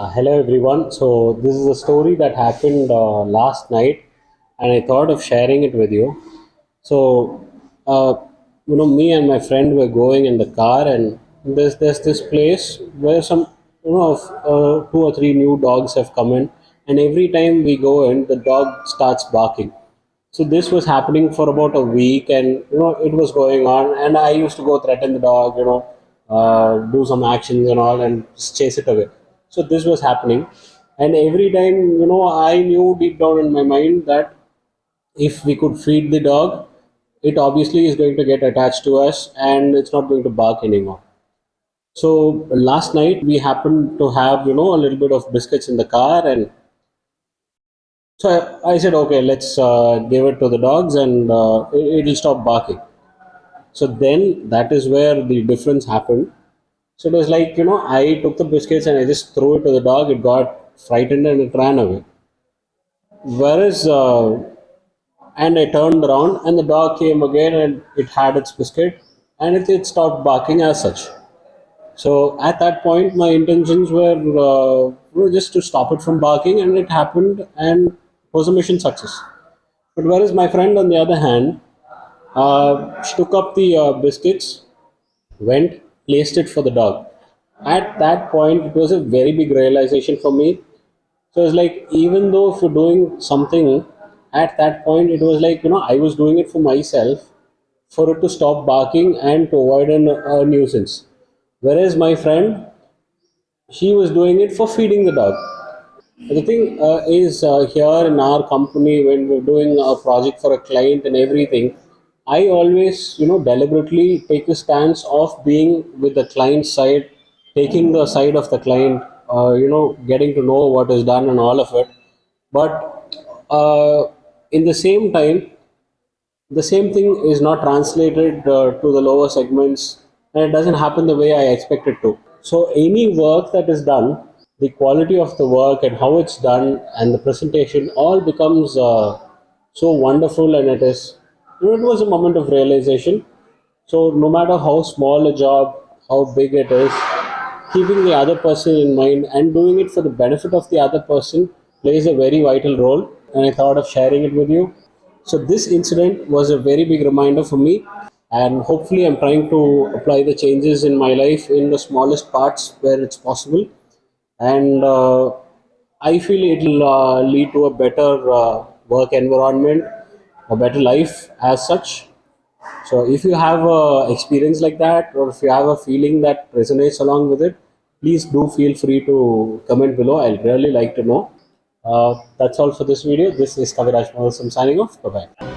Hello everyone. So this is a story that happened last night, and I thought of sharing it with you. So, uh, me and my friend were going in the car, and there's this place where some two or three new dogs have come in, and every time we go in, the dog starts barking. So this was happening for about a week, and it was going on. And I used to go threaten the dog, do some actions and all, and just chase it away. So this was happening, and every time, I knew deep down in my mind that if we could feed the dog, it obviously is going to get attached to us, and it's not going to bark anymore. So last night we happened to have a little bit of biscuits in the car, and so I said, okay, let's give it to the dogs, and it'll stop barking. So then that is where the difference happened. So it was like, I took the biscuits and I just threw it to the dog. It got frightened and it ran away. Whereas, and I turned around and the dog came again and it had its biscuit, and it stopped barking as such. So at that point, my intentions were just to stop it from barking, and it happened, and was a mission success. But whereas my friend, on the other hand, she took up the biscuits, went, placed it for the dog. At that point, it was a very big realization for me. So it's like, even though if you're doing something, at that point, it was like, I was doing it for myself, for it to stop barking and to avoid a nuisance. Whereas my friend, she was doing it for feeding the dog. The thing is, here in our company, when we're doing a project for a client and everything, I always, deliberately take a stance of being with the client side, taking the side of the client, getting to know what is done and all of it. But in the same time, the same thing is not translated to the lower segments, and it doesn't happen the way I expect it to. So any work that is done, the quality of the work and how it's done and the presentation all becomes so wonderful, and it is, it was a moment of realization. So no matter how small a job, how big it is, keeping the other person in mind and doing it for the benefit of the other person plays a very vital role, and I thought of sharing it with you. So this incident was a very big reminder for me, and hopefully I'm trying to apply the changes in my life in the smallest parts where it's possible, and I feel it'll lead to a better work environment, a better life as such. So if you have a experience like that, or if you have a feeling that resonates along with it, please do feel free to comment below. I'll really like to know. That's all for this video. This is Kaviraj. I'm signing off. Bye bye.